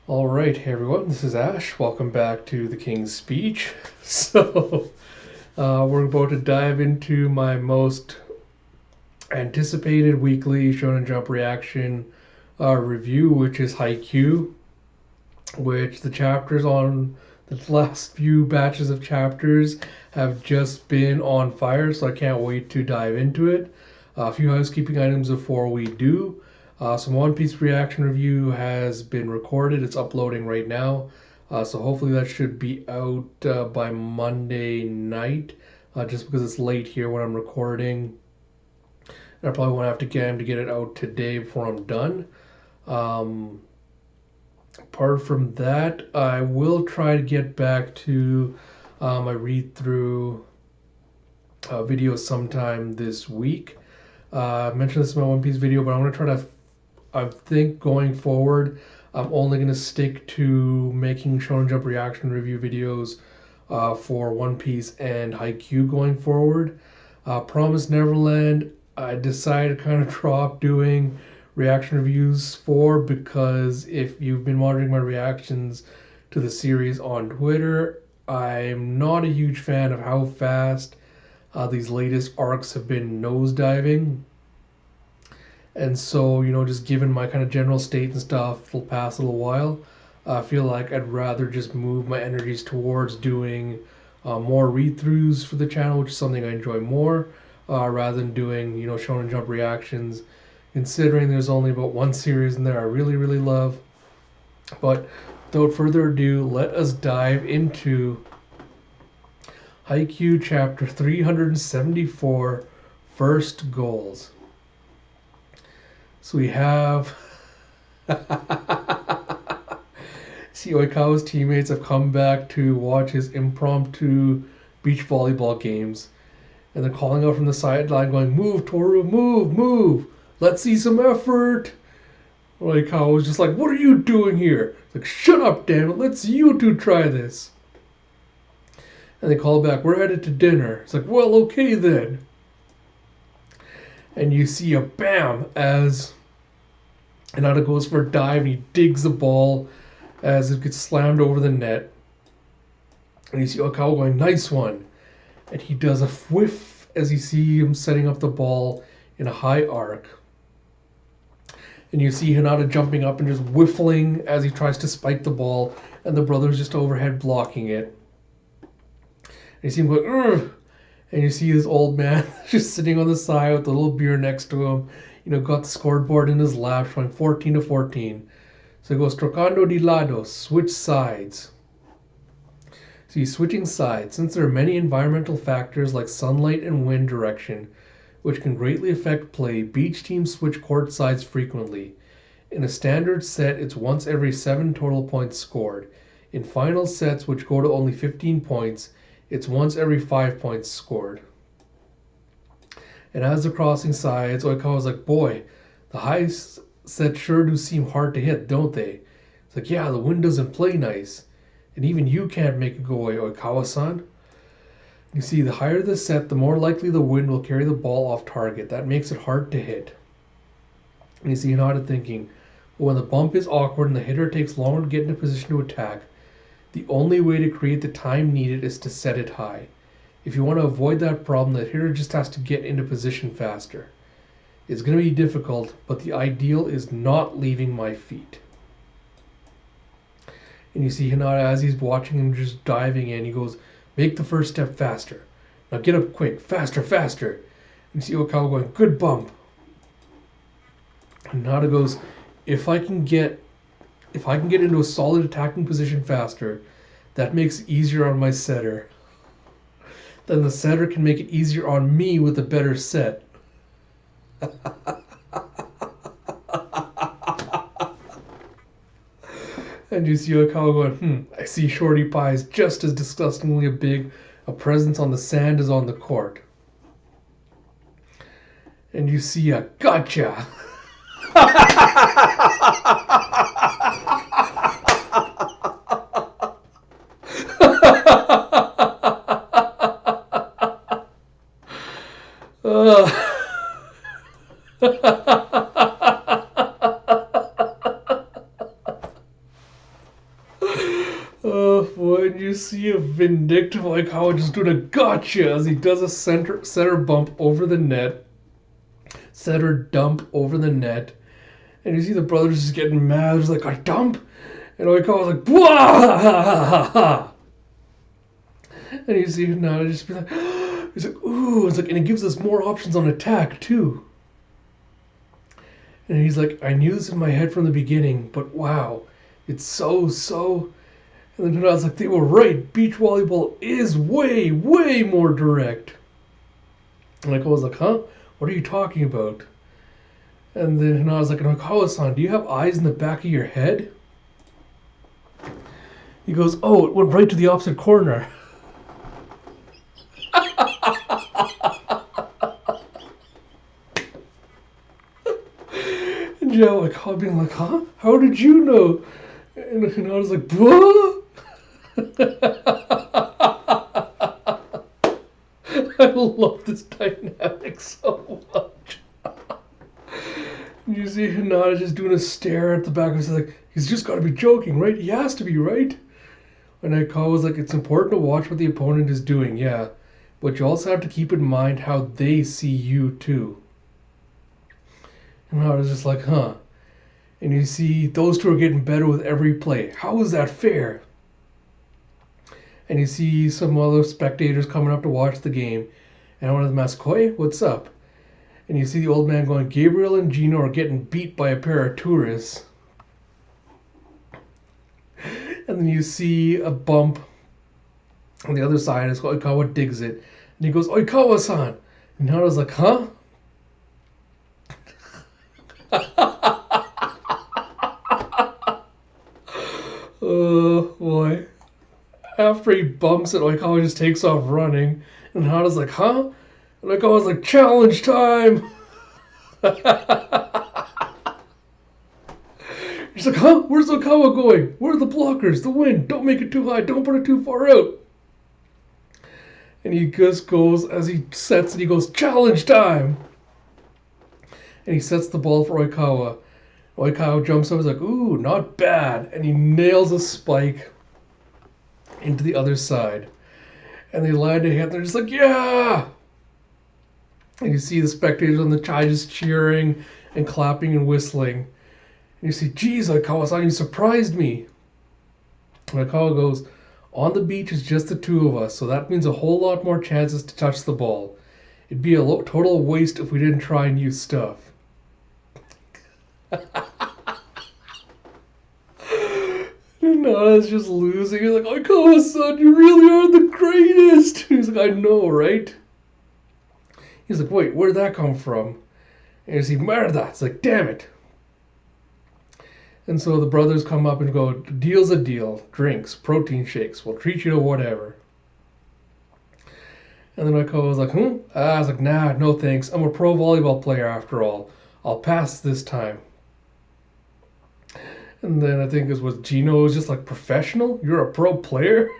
All right, hey everyone, this is Ash. Welcome back to the King's Speech. We're about to dive into my most anticipated weekly Shonen Jump reaction review, which is Haikyuu, which the chapters on the last few batches of chapters have just been on fire, so I can't wait to dive into it. A few housekeeping items before we do. Some One Piece reaction review has been recorded. It's uploading right now. So hopefully that should be out by Monday night, just because it's late here when I'm recording. And I probably won't have to get it out today before I'm done. Apart from that, I will try to get back to my read through videos sometime this week. I mentioned this in my One Piece video, but I'm going to try to, I think going forward, I'm only going to stick to making Shonen Jump reaction review videos for One Piece and Haikyuu going forward. Promised Neverland, I decided to kind of drop doing reaction reviews for, because if you've been monitoring my reactions to the series on Twitter, I'm not a huge fan of how fast these latest arcs have been nosediving. And so, just given my kind of general state and stuff, it'll pass a little while. I feel like I'd rather just move my energies towards doing more read-throughs for the channel, which is something I enjoy more, rather than doing, Shonen Jump reactions, considering there's only about one series in there I really, really love. But without further ado, let us dive into Haikyuu chapter 374, First Goals. So we have see Oikawa's teammates have come back to watch his impromptu beach volleyball games, and they're calling out from the sideline going, "Move, Toru, move, move! Let's see some effort!" Oikawa was just like, "What are you doing here?" It's like, "Shut up, damn it! Let's you two try this." And they call back, "We're headed to dinner." It's like, "Well, okay then." And you see a bam as Hinata goes for a dive and he digs the ball as it gets slammed over the net. And you see Oikawa going, "Nice one." And he does a whiff as you see him setting up the ball in a high arc. And you see Hinata jumping up and just whiffling as he tries to spike the ball, and the brother's just overhead blocking it. And you see him going, "Ugh!" And you see this old man just sitting on the side with a little beer next to him, got the scoreboard in his lap showing 14-14. So he goes, "Trocando de lado," switch sides. So he's switching sides, since there are many environmental factors like sunlight and wind direction, which can greatly affect play. Beach teams switch court sides frequently. In a standard set, it's once every 7 total points scored. In final sets, which go to only 15 points, it's once every 5 points scored. And as they're crossing sides, Oikawa's like, "Boy, the high sets sure do seem hard to hit, don't they?" It's like, "Yeah, the wind doesn't play nice. And even you can't make it go away, Oikawa-san." You see, the higher the set, the more likely the wind will carry the ball off target. That makes it hard to hit. And you see Hinata thinking, well, when the bump is awkward and the hitter takes longer to get into position to attack, the only way to create the time needed is to set it high. If you want to avoid that problem, the hitter just has to get into position faster. It's going to be difficult, but the ideal is not leaving my feet. And you see Hinata, as he's watching him just diving in, he goes, "Make the first step faster. Now get up quick, faster, faster." And you see Oikawa going, "Good bump." And Hinata goes, if I can get into a solid attacking position faster, that makes it easier on my setter. Then the setter can make it easier on me with a better set." And you see Oikawa going, "I see Shorty Pie is just as disgustingly big a presence on the sand as on the court." And you see a gotcha. and you see a vindictive Oikawa just doing a gotcha as he does a center bump over the net, center dump over the net, and you see the brothers just getting mad. There's like a dump, and Oikawa's like, "Bwah!" And you see Hinata just be like, he's like, "Ooh!" It's like, and it gives us more options on attack too. And he's like, "I knew this in my head from the beginning, but wow, it's so." And then Hinata's like, "They were right. Beach volleyball is way more direct." And Oikawa's like, "Huh? What are you talking about?" And then Hinata's like, "Oikawa-san, do you have eyes in the back of your head?" He goes, "Oh, it went right to the opposite corner." And yeah, like being like, "Huh? How did you know?" And I was like, "What?" I love this dynamic so much. You see Hinata just doing a stare at the back of his head, like, he's just got to be joking, right? He has to be, right? And Aikawa was like, it's important to watch what the opponent is doing, yeah. But you also have to keep in mind how they see you, too. And I was just like, huh. And you see, those two are getting better with every play. How is that fair? And you see some other spectators coming up to watch the game. And one of them asks, "Koi, what's up?" And you see the old man going, "Gabriel and Gino are getting beat by a pair of tourists." And then you see a bump on the other side as Oikawa digs it. And he goes, "Oikawa-san!" And Hinata's like, "Huh?" Oh, boy. After he bumps it, Oikawa just takes off running. And Hinata's like, "Huh?" And Oikawa's like, "Challenge time!" He's like, "Huh? Where's Oikawa going? Where are the blockers? The wind. Don't make it too high. Don't put it too far out." And he just goes, as he sets it, he goes, "Challenge time!" And he sets the ball for Oikawa. Oikawa jumps up, he's like, "Ooh, not bad." And he nails a spike into the other side. And they land a hit, and they're just like, "Yeah!" And you see the spectators on the chai just cheering and clapping and whistling. And you see, "Geez, Oikawa-san, you surprised me." And Oikawa goes, "On the beach is just the two of us, so that means a whole lot more chances to touch the ball. It'd be a total waste if we didn't try new stuff." Hinata's just losing. He's like, "Oikawa-san, you really are the greatest." He's like, "I know, right?" He's like, "Wait, where'd that come from?" And you see, "Merda." It's like, "Damn it." And so the brothers come up and go, "Deal's a deal. Drinks, protein shakes. We'll treat you to whatever." And then Oikawa was like, I was like, "Nah, no thanks. I'm a pro volleyball player after all. I'll pass this time." And then I think it was Gino was just like, "Professional? You're a pro player?"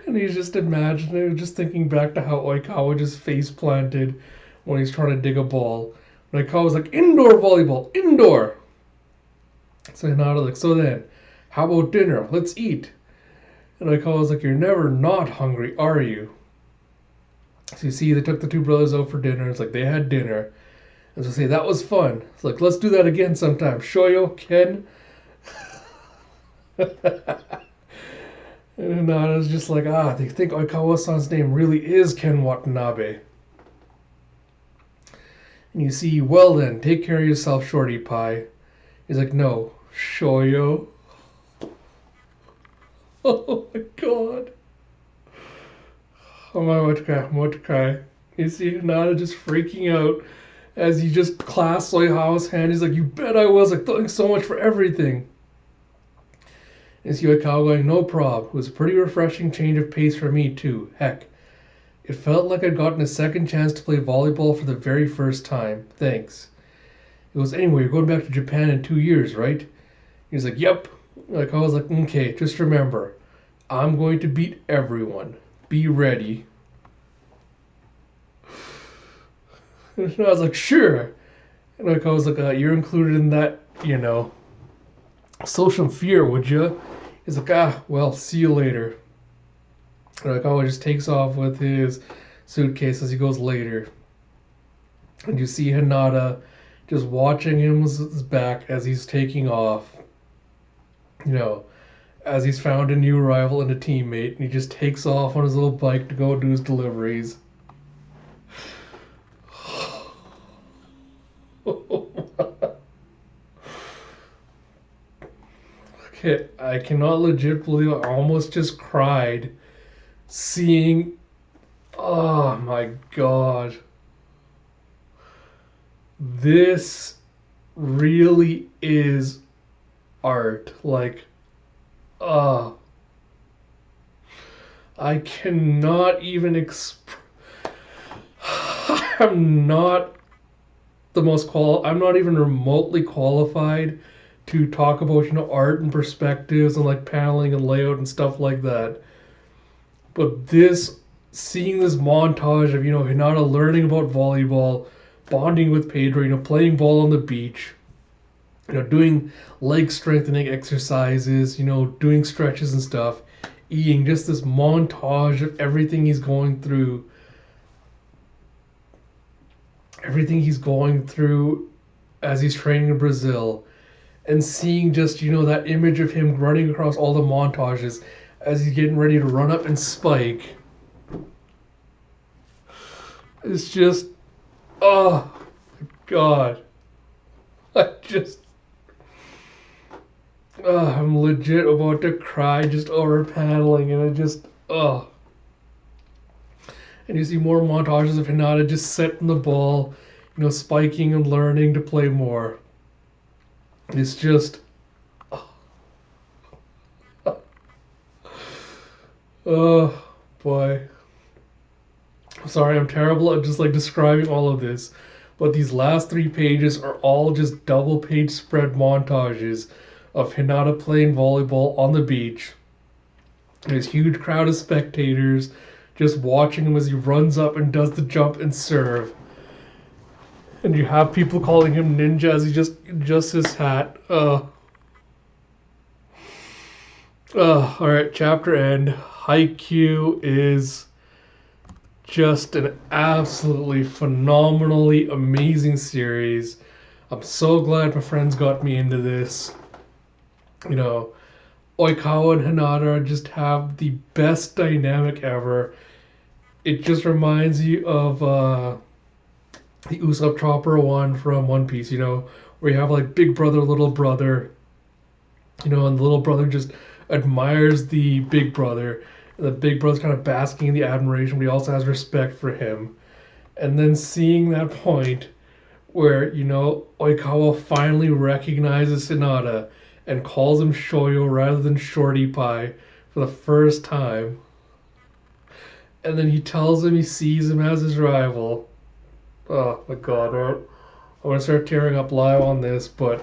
And he's just imagining, just thinking back to how Oikawa just face planted when he's trying to dig a ball. And Oikawa was like, "Indoor volleyball, indoor." So Hinata like, "So then, how about dinner? Let's eat." And Oikawa was like, "You're never not hungry, are you?" So you see, they took the two brothers out for dinner. It's like they had dinner. And so say, "That was fun." It's like, "Let's do that again sometime. Shoyo, Ken." And Hinata's just like, they think Oikawa-san's name really is Ken Watanabe. And you see, "Well then, take care of yourself, Shorty Pie." He's like, "No, Shoyo." Oh my god. Oh my Motokai. You see Hinata just freaking out as he just clasps Oikawa's hand. He's like, "You bet I was." Like, "Thanks so much for everything." And see Oikawa going, "No prob. It was a pretty refreshing change of pace for me too. Heck, it felt like I'd gotten a second chance to play volleyball for the very first time. Thanks." He goes, "Anyway, you're going back to Japan in 2 years, right?" He's like, "Yep." Like, I was like, "Okay, just remember, I'm going to beat everyone. Be ready." And I was like, "Sure." And like, I was like, "You're included in that, social fear, would you?" He's like, well, see you later. And Oikawa just takes off with his suitcase as he goes later. And you see Hinata just watching his back as he's taking off. As he's found a new rival and a teammate, and he just takes off on his little bike to go do his deliveries. Okay, I cannot legit believe I almost just cried seeing. Oh my god. This really is art. Like, I cannot even I'm not I'm not even remotely qualified to talk about art and perspectives and like paneling and layout and stuff like that. But seeing this montage of Hinata learning about volleyball, bonding with Pedro, playing ball on the beach, doing leg strengthening exercises, doing stretches and stuff, eating, just this montage of everything he's going through as he's training in Brazil, and seeing just that image of him running across all the montages as he's getting ready to run up and spike. It's just, oh god, I'm legit about to cry just over paneling, and and you see more montages of Hinata just setting the ball, spiking and learning to play more. It's just, oh boy. Sorry, I'm terrible at just like describing all of this, but these last 3 pages are all just double page spread montages of Hinata playing volleyball on the beach. There's a huge crowd of spectators just watching him as he runs up and does the jump and serve. And you have people calling him Ninja as he just adjusts his hat. Alright, chapter end. Haikyuu is just an absolutely phenomenally amazing series. I'm so glad my friends got me into this. Oikawa and Hinata just have the best dynamic ever. It just reminds you of the Usopp Chopper one from One Piece, where you have like big brother, little brother, and the little brother just admires the big brother, and the big brother's kind of basking in the admiration, but he also has respect for him. And then seeing that point where, Oikawa finally recognizes Hinata and calls him Shoyo rather than Shorty Pie for the first time. And then he tells him he sees him as his rival. Oh my god, I'm gonna start tearing up live on this, but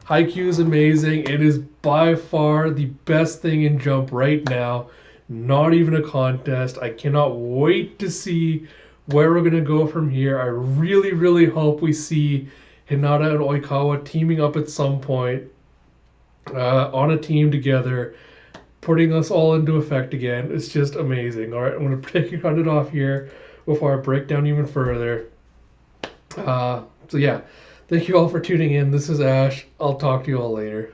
Haikyuu is amazing. It is by far the best thing in Jump right now. Not even a contest. I cannot wait to see where we're gonna go from here. I really, really hope we see Hinata and Oikawa teaming up at some point on a team together, putting us all into effect again. It's just amazing. All right, I'm going to take it off here before I break down even further. So yeah, thank you all for tuning in. This is Ash. I'll talk to you all later.